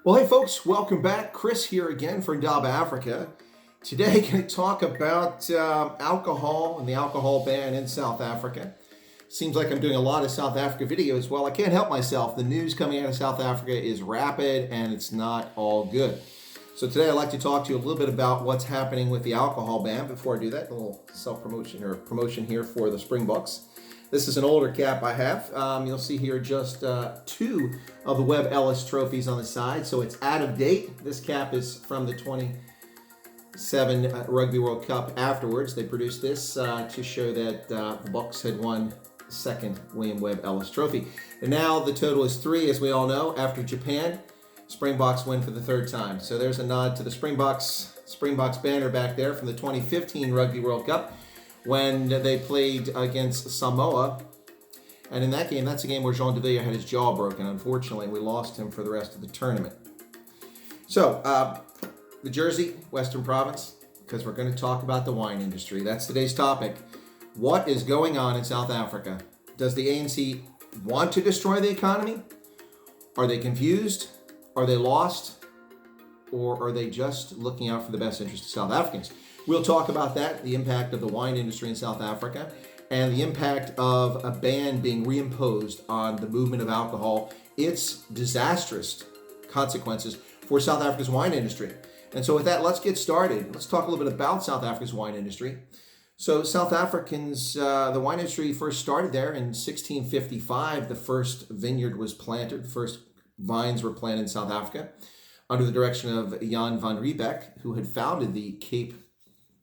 Well, hey folks, welcome back. Chris here again for Indaba Africa. Today, going to talk about alcohol and the alcohol ban in South Africa. Seems like I'm doing a lot of South Africa videos. Well, I can't help myself. The news coming out of South Africa is rapid and it's not all good. So today I'd like to talk to you a little bit about what's happening with the alcohol ban. Before I do that, a little self-promotion or promotion here for the Springboks. This is an older cap I have. You'll see here just two of the Webb Ellis trophies on the side, so it's out of date. This cap is from the 27 Rugby World Cup afterwards. They produced this to show that the Bucks had won the second William Webb Ellis trophy. And now the total is 3, as we all know, after Japan. Springboks win for the third time. So there's a nod to the Springboks banner back there from the 2015 Rugby World Cup, when they played against Samoa. And in that game, that's a game where Jean de Villiers had his jaw broken. Unfortunately, we lost him for the rest of the tournament. So, the Jersey, Western Province, because we're going to talk about the wine industry. That's today's topic. What is going on in South Africa? Does the ANC want to destroy the economy? Are they confused? Are they lost? Or are they just looking out for the best interest of South Africans? We'll talk about that, the impact of the wine industry in South Africa, and the impact of a ban being reimposed on the movement of alcohol, its disastrous consequences for South Africa's wine industry. And so with that, let's get started. Let's talk a little bit about South Africa's wine industry. So South Africans, the wine industry first started there in 1655. The first vineyard was planted, the first vines were planted in South Africa under the direction of Jan van Riebeck, who had founded the Cape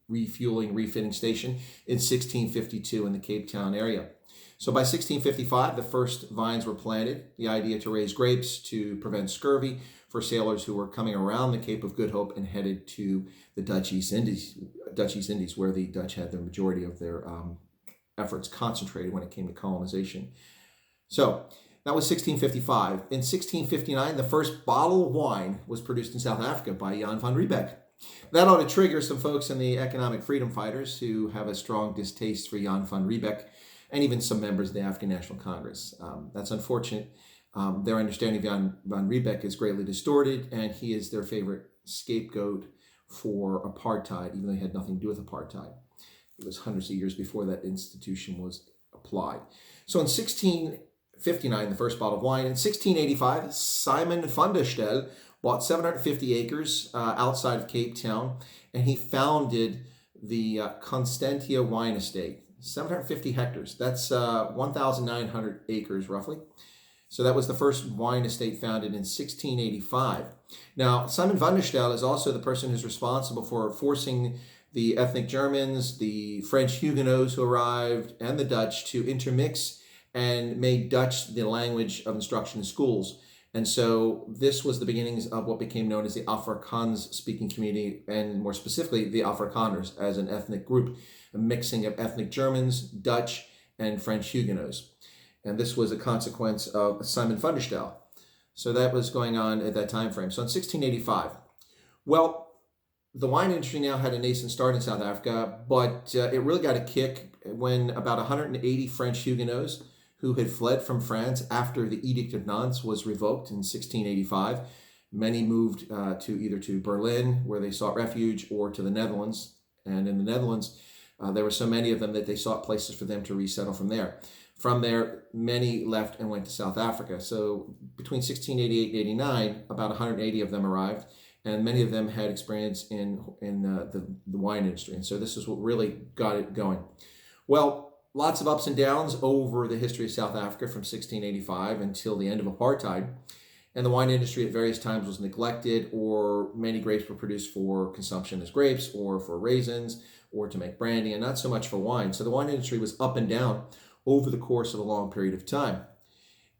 refitting station in 1652 in the Cape Town area. So by 1655, the first vines were planted, the idea to raise grapes to prevent scurvy for sailors who were coming around the Cape of Good Hope and headed to the Dutch East Indies, where the Dutch had the majority of their efforts concentrated when it came to colonization. So that was 1655. In 1659, the first bottle of wine was produced in South Africa by Jan van Riebeck. That ought to trigger some folks in the economic freedom fighters who have a strong distaste for Jan van Riebeck, and even some members of the African National Congress. That's unfortunate. Their understanding of Jan van Riebeck is greatly distorted, and he is their favorite scapegoat for apartheid, even though he had nothing to do with apartheid. It was hundreds of years before that institution was applied. So in 1659, the first bottle of wine. In 1685, Simon van der Stel bought 750 acres outside of Cape Town, and he founded the Constantia Wine Estate. 750 hectares. That's 1,900 acres, roughly. So that was the first wine estate founded in 1685. Now, Simon van der Stel is also the person who's responsible for forcing the ethnic Germans, the French Huguenots who arrived, and the Dutch to intermix and made Dutch the language of instruction in schools. And so this was the beginnings of what became known as the Afrikaans speaking community, and more specifically, the Afrikaners as an ethnic group, a mixing of ethnic Germans, Dutch, and French Huguenots. And this was a consequence of Simon van der Stel. So that was going on at that time frame. So in 1685, well, the wine industry now had a nascent start in South Africa, but it really got a kick when about 180 French Huguenots who had fled from France after the Edict of Nantes was revoked in 1685. Many moved to either to Berlin, where they sought refuge, or to the Netherlands. And in the Netherlands, there were so many of them that they sought places for them to resettle from there. From there, many left and went to South Africa. So between 1688 and 89, about 180 of them arrived, and many of them had experience in the wine industry. And so this is what really got it going. Well, lots of ups and downs over the history of South Africa from 1685 until the end of apartheid. And the wine industry at various times was neglected, or many grapes were produced for consumption as grapes, or for raisins, or to make brandy, and not so much for wine. So the wine industry was up and down over the course of a long period of time.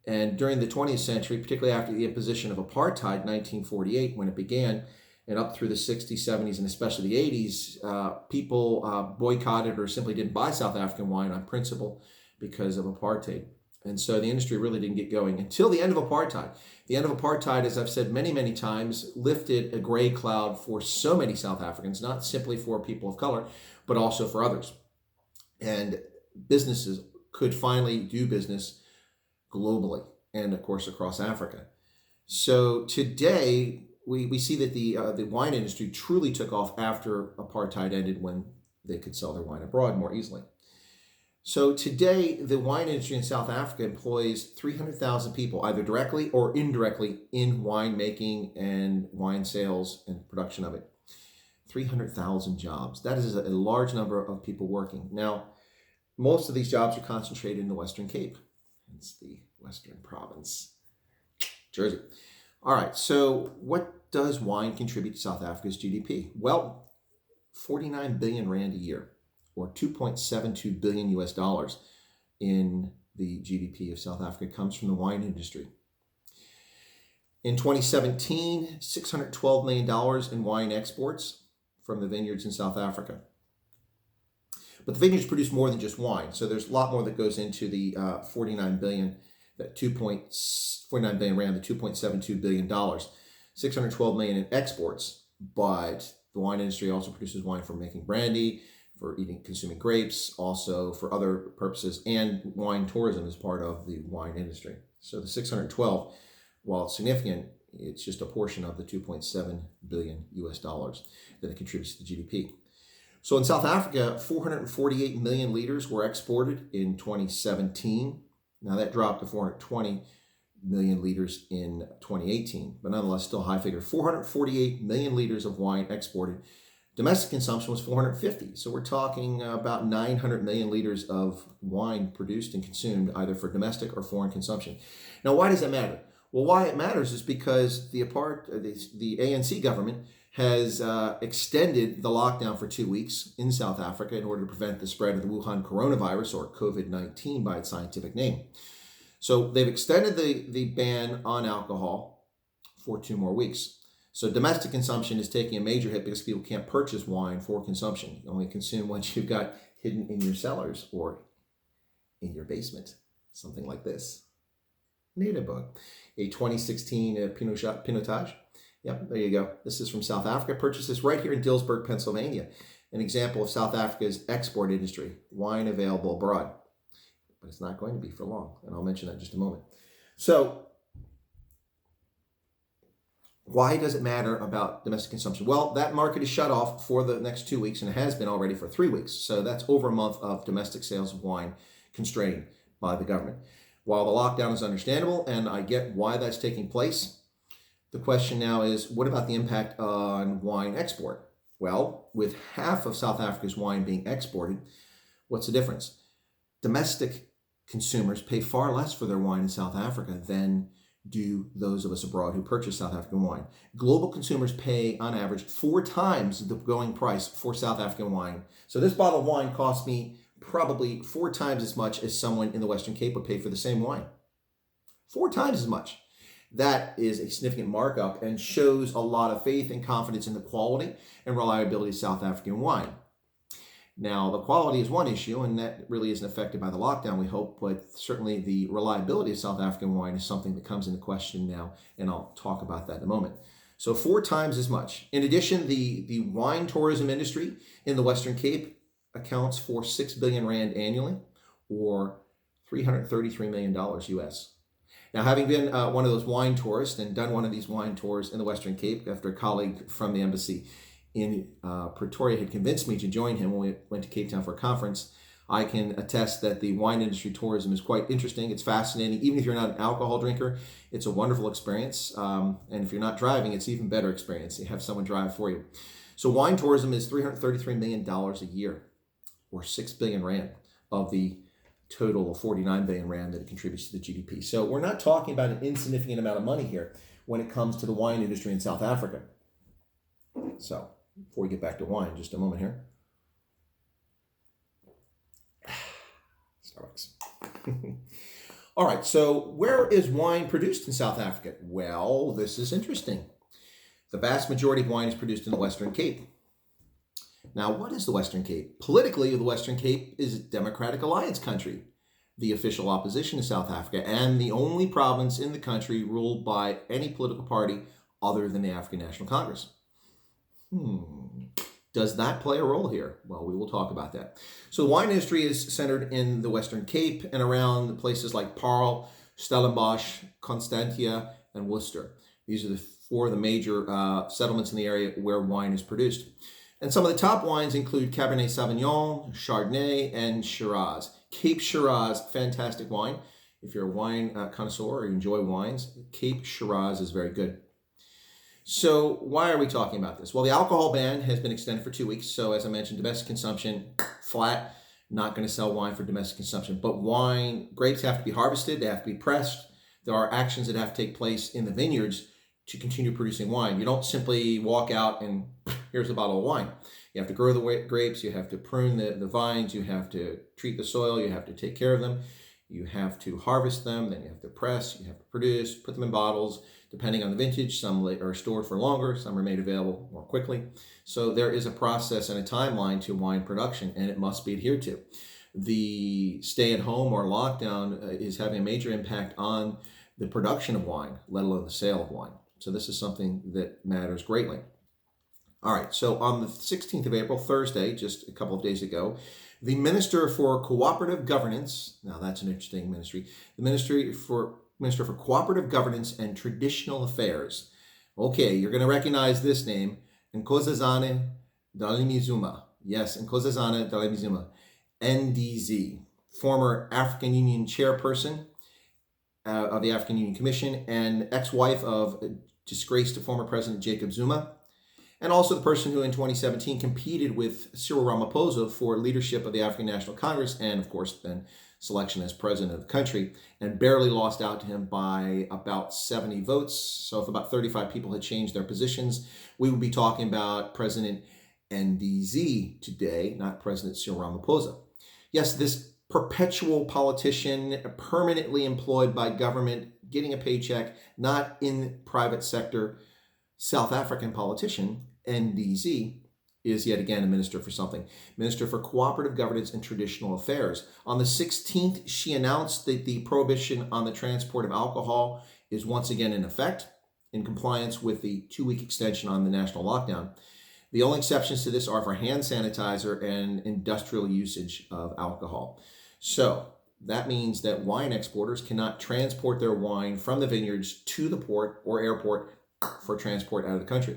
And during the 20th century, particularly after the imposition of apartheid in 1948, when it began, and up through the 60s, 70s, and especially the 80s, people boycotted or simply didn't buy South African wine on principle because of apartheid. And so the industry really didn't get going until the end of apartheid. The end of apartheid, as I've said many, many times, lifted a gray cloud for so many South Africans, not simply for people of color, but also for others. And businesses could finally do business globally and, of course, across Africa. So today, we see that the wine industry truly took off after apartheid ended, when they could sell their wine abroad more easily. So today, the wine industry in South Africa employs 300,000 people, either directly or indirectly, in winemaking and wine sales and production of it. 300,000 jobs. That is a large number of people working. Now, most of these jobs are concentrated in the Western Cape. It's the Western Province, Jersey. All right, so what does wine contribute to South Africa's GDP? Well, 49 billion rand a year, or 2.72 billion US dollars in the GDP of South Africa comes from the wine industry. In 2017, $612 million in wine exports from the vineyards in South Africa. But the vineyards produce more than just wine, so there's a lot more that goes into the 49 billion, that 2.49 billion rand, the $2.72 billion, 612 million in exports. But the wine industry also produces wine for making brandy, for consuming grapes, also for other purposes, and wine tourism is part of the wine industry. So the 612, while it's significant, it's just a portion of the 2.7 billion US dollars that it contributes to the GDP. So in South Africa, 448 million liters were exported in 2017. Now that dropped to 420 million liters in 2018, but nonetheless still a high figure. 448 million liters of wine exported. Domestic consumption was 450. So we're talking about 900 million liters of wine produced and consumed, either for domestic or foreign consumption. Now, why does that matter? Well, why it matters is because the ANC government has extended the lockdown for 2 weeks in South Africa in order to prevent the spread of the Wuhan coronavirus, or COVID-19 by its scientific name. So they've extended the ban on alcohol for 2 more weeks. So domestic consumption is taking a major hit because people can't purchase wine for consumption. You only consume what you've got hidden in your cellars or in your basement, something like this. Native book, a 2016 Pinotage. Yep, there you go. This is from South Africa. Purchased this right here in Dillsburg, Pennsylvania. An example of South Africa's export industry, wine available abroad. But it's not going to be for long, and I'll mention that in just a moment. So, why does it matter about domestic consumption? Well, that market is shut off for the next 2 weeks, and it has been already for 3 weeks. So that's over a month of domestic sales of wine constrained by the government. While the lockdown is understandable, and I get why that's taking place, the question now is, what about the impact on wine export? Well, with half of South Africa's wine being exported, what's the difference? Domestic consumers pay far less for their wine in South Africa than do those of us abroad who purchase South African wine. Global consumers pay, on average, 4 times the going price for South African wine. So this bottle of wine costs me probably 4 times as much as someone in the Western Cape would pay for the same wine. 4 times as much. That is a significant markup and shows a lot of faith and confidence in the quality and reliability of South African wine. Now, the quality is one issue, and that really isn't affected by the lockdown, we hope, but certainly the reliability of South African wine is something that comes into question now, and I'll talk about that in a moment. So 4 times as much. In addition, the wine tourism industry in the Western Cape accounts for 6 billion rand annually, or $333 million US. Now, having been one of those wine tourists and done one of these wine tours in the Western Cape after a colleague from the embassy in Pretoria had convinced me to join him when we went to Cape Town for a conference, I can attest that the wine industry tourism is quite interesting. It's fascinating. Even if you're not an alcohol drinker, it's a wonderful experience. And if you're not driving, it's even better experience. You have someone drive for you. So wine tourism is $333 million a year, or 6 billion rand of the total of 49 billion rand that it contributes to the GDP. So we're not talking about an insignificant amount of money here when it comes to the wine industry in South Africa. So before we get back to wine, just a moment here. Starbucks. All right, so where is wine produced in South Africa? Well, this is interesting. The vast majority of wine is produced in the Western Cape. Now, what is the Western Cape? Politically, the Western Cape is a Democratic Alliance country, the official opposition to South Africa, and the only province in the country ruled by any political party other than the African National Congress. Does that play a role here? Well, we will talk about that. So the wine industry is centered in the Western Cape and around places like Paarl, Stellenbosch, Constantia, and Worcester. These are the four of the major settlements in the area where wine is produced. And some of the top wines include Cabernet Sauvignon, Chardonnay, and Shiraz. Cape Shiraz, fantastic wine. If you're a wine connoisseur or you enjoy wines, Cape Shiraz is very good. So why are we talking about this? Well, the alcohol ban has been extended for 2 weeks. So as I mentioned, domestic consumption, flat, not going to sell wine for domestic consumption. But grapes have to be harvested, they have to be pressed. There are actions that have to take place in the vineyards to continue producing wine. You don't simply walk out and here's a bottle of wine. You have to grow the grapes, you have to prune the vines, you have to treat the soil, you have to take care of them, you have to harvest them, then you have to press, you have to produce, put them in bottles. Depending on the vintage, some are stored for longer, some are made available more quickly. So there is a process and a timeline to wine production, and it must be adhered to. The stay-at-home or lockdown is having a major impact on the production of wine, let alone the sale of wine. So this is something that matters greatly. All right, so on the 16th of April, Thursday, just a couple of days ago, the Minister for Cooperative Governance, now that's an interesting ministry, the Minister for Cooperative Governance and Traditional Affairs. Okay, you're going to recognize this name, Nkosazana Dlamini Zuma. Yes, Nkosazana Dlamini Zuma, NDZ, former African Union chairperson of the African Union Commission and ex-wife of disgraced former President Jacob Zuma, and also the person who in 2017 competed with Cyril Ramaphosa for leadership of the African National Congress and, of course, then selection as president of the country, and barely lost out to him by about 70 votes. So if about 35 people had changed their positions, we would be talking about President NDZ today, not President Cyril Ramaphosa. Yes, this perpetual politician, permanently employed by government, getting a paycheck, not in private sector, South African politician, NDZ, is yet again a minister for something. Minister for Cooperative Governance and Traditional Affairs. On the 16th, she announced that the prohibition on the transport of alcohol is once again in effect, in compliance with the 2-week extension on the national lockdown. The only exceptions to this are for hand sanitizer and industrial usage of alcohol. So that means that wine exporters cannot transport their wine from the vineyards to the port or airport for transport out of the country.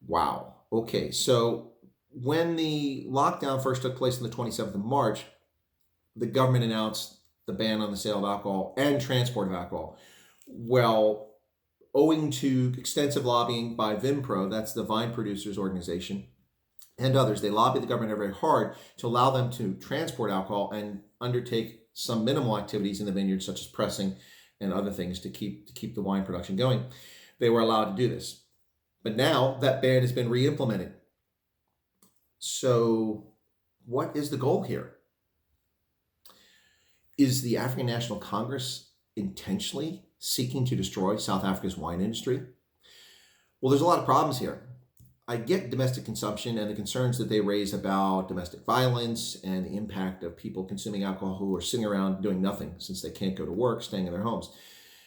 Wow. Okay, so when the lockdown first took place on the 27th of March, the government announced the ban on the sale of alcohol and transport of alcohol. Well, owing to extensive lobbying by VinPro, that's the Vine Producers Organization, and others, they lobbied the government very hard to allow them to transport alcohol and undertake some minimal activities in the vineyards, such as pressing and other things to keep the wine production going. They were allowed to do this. But now that ban has been re-implemented. So what is the goal here? Is the African National Congress intentionally seeking to destroy South Africa's wine industry? Well, there's a lot of problems here. I get domestic consumption and the concerns that they raise about domestic violence and the impact of people consuming alcohol who are sitting around doing nothing since they can't go to work, staying in their homes.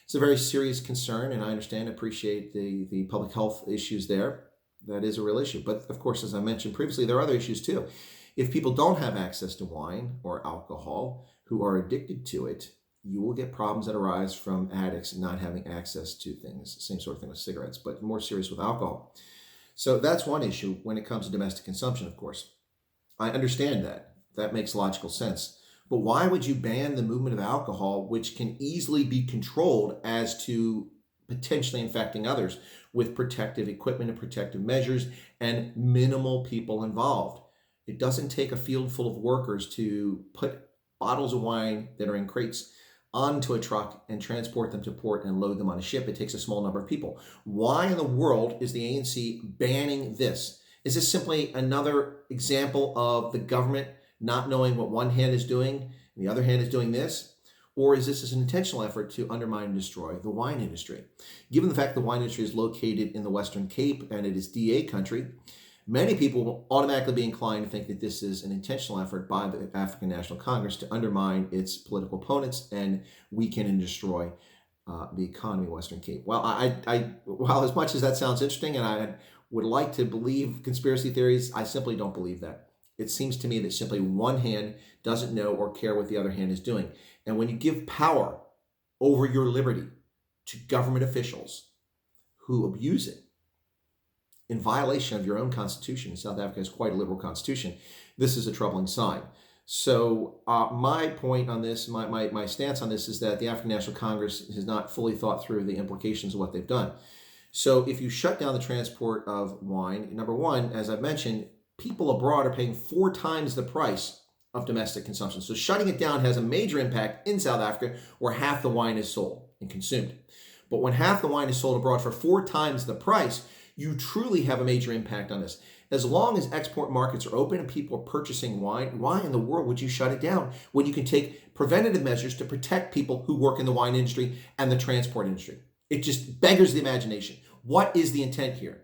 It's a very serious concern, and I understand, appreciate the public health issues there. That is a real issue. But of course, as I mentioned previously, there are other issues too. If people don't have access to wine or alcohol who are addicted to it, you will get problems that arise from addicts not having access to things. Same sort of thing with cigarettes, but more serious with alcohol. So that's one issue when it comes to domestic consumption, of course. I understand that. That makes logical sense. But why would you ban the movement of alcohol, which can easily be controlled as to potentially infecting others with protective equipment and protective measures and minimal people involved? It doesn't take a field full of workers to put bottles of wine that are in crates onto a truck and transport them to port and load them on a ship. It takes a small number of people. Why in the world is the ANC banning this? Is this simply another example of the government not knowing what one hand is doing and the other hand is doing this? Or is this an intentional effort to undermine and destroy the wine industry? Given the fact the wine industry is located in the Western Cape and it is DA country, many people will automatically be inclined to think that this is an intentional effort by the African National Congress to undermine its political opponents and weaken and destroy the economy of Western Cape. Well, while as much as that sounds interesting and I would like to believe conspiracy theories, I simply don't believe that. It seems to me that simply one hand doesn't know or care what the other hand is doing. And when you give power over your liberty to government officials who abuse it in violation of your own constitution. South Africa has quite a liberal constitution. This is a troubling sign. So my point on this, my stance on this is that the African National Congress has not fully thought through the implications of what they've done. So if you shut down the transport of wine, number one, as I've mentioned, people abroad are paying 4 times the price of domestic consumption. So shutting it down has a major impact in South Africa, where half the wine is sold and consumed. But when half the wine is sold abroad for 4 times the price, you truly have a major impact on this. As long as export markets are open and people are purchasing wine, why in the world would you shut it down when you can take preventative measures to protect people who work in the wine industry and the transport industry? It just beggars the imagination. What is the intent here?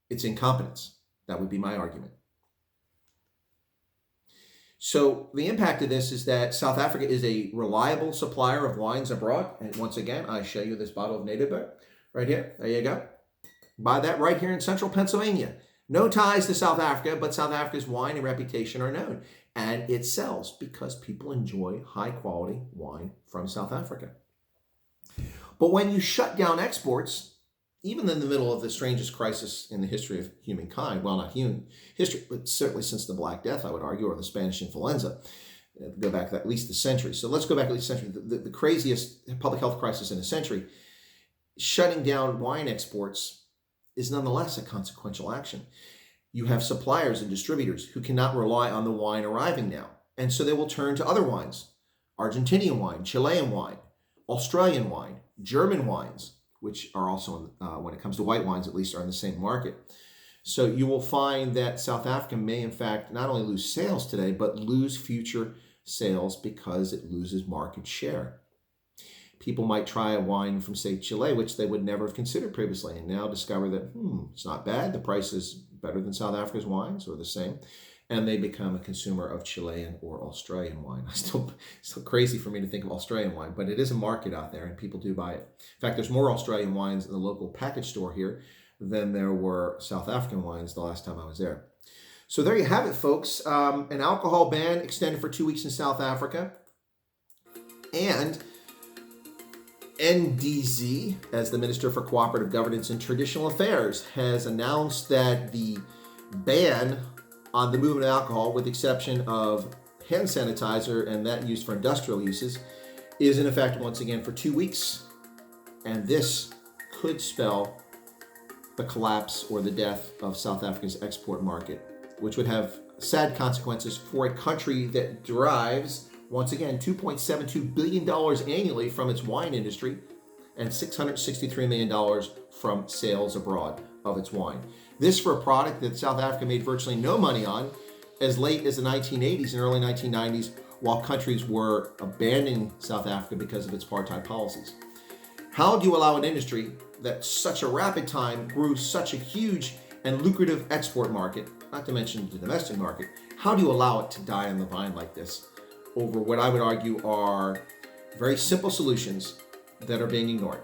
It's incompetence. That would be my argument. So the impact of this is that South Africa is a reliable supplier of wines abroad. And once again, I show you this bottle of native beer right here. There you go. Buy that right here in central Pennsylvania. No ties to South Africa, but South Africa's wine and reputation are known. And it sells because people enjoy high quality wine from South Africa. But when you shut down exports, even in the middle of the strangest crisis in the history of humankind, well, not human history, but certainly since the Black Death, I would argue, or the Spanish influenza, go back at least a century. So let's go back at least a century. The craziest public health crisis in a century, shutting down wine exports is nonetheless a consequential action. You have suppliers and distributors who cannot rely on the wine arriving now. And so they will turn to other wines, Argentinian wine, Chilean wine, Australian wine, German wines, which are also, when it comes to white wines, at least, are in the same market. So you will find that South Africa may, in fact, not only lose sales today, but lose future sales because it loses market share. People might try a wine from, say, Chile, which they would never have considered previously, and now discover that, it's not bad. The price is better than South Africa's wines, or the same. And they become a consumer of Chilean or Australian wine. Still crazy for me to think of Australian wine, but it is a market out there and people do buy it. In fact, there's more Australian wines in the local package store here than there were South African wines the last time I was there. So there you have it, folks. An alcohol ban extended for 2 weeks in South Africa. And NDZ, as the Minister for Cooperative Governance and Traditional Affairs, has announced that the ban on the movement of alcohol, with the exception of hand sanitizer and that used for industrial uses, is in effect once again for 2 weeks. And this could spell the collapse or the death of South Africa's export market, which would have sad consequences for a country that derives, once again, $2.72 billion annually from its wine industry and $663 million from sales abroad of its wine. This for a product that South Africa made virtually no money on as late as the 1980s and early 1990s, while countries were abandoning South Africa because of its apartheid policies. How do you allow an industry that such a rapid time grew such a huge and lucrative export market, not to mention the domestic market, how do you allow it to die on the vine like this over what I would argue are very simple solutions that are being ignored?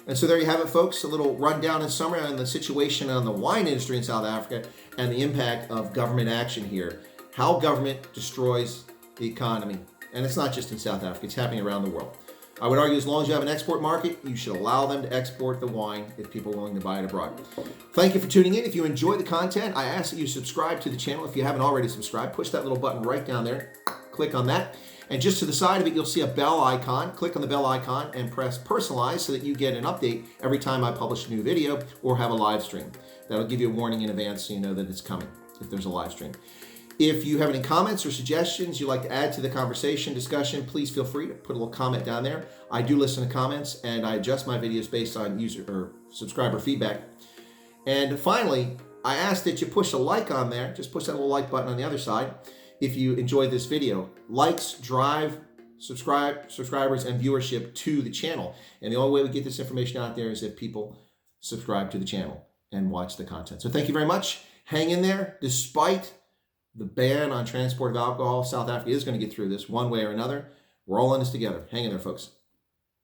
And so there you have it, folks, a little rundown and summary on the situation on the wine industry in South Africa and the impact of government action here. How government destroys the economy. And it's not just in South Africa, it's happening around the world. I would argue as long as you have an export market, you should allow them to export the wine if people are willing to buy it abroad. Thank you for tuning in. If you enjoy the content, I ask that you subscribe to the channel. If you haven't already subscribed, push that little button right down there. Click on that. And just to the side of it, you'll see a bell icon. Click on the bell icon and press personalize so that you get an update every time I publish a new video or have a live stream. That'll give you a warning in advance so you know that it's coming if there's a live stream. If you have any comments or suggestions you'd like to add to the conversation, discussion, please feel free to put a little comment down there. I do listen to comments and I adjust my videos based on user or subscriber feedback. And finally, I ask that you push a like on there. Just push that little like button on the other side. If you enjoyed this video, likes drive subscribers and viewership to the channel. And the only way we get this information out there is if people subscribe to the channel and watch the content. So thank you very much. Hang in there. Despite the ban on transport of alcohol, South Africa is going to get through this one way or another. We're all in this together. Hang in there, folks.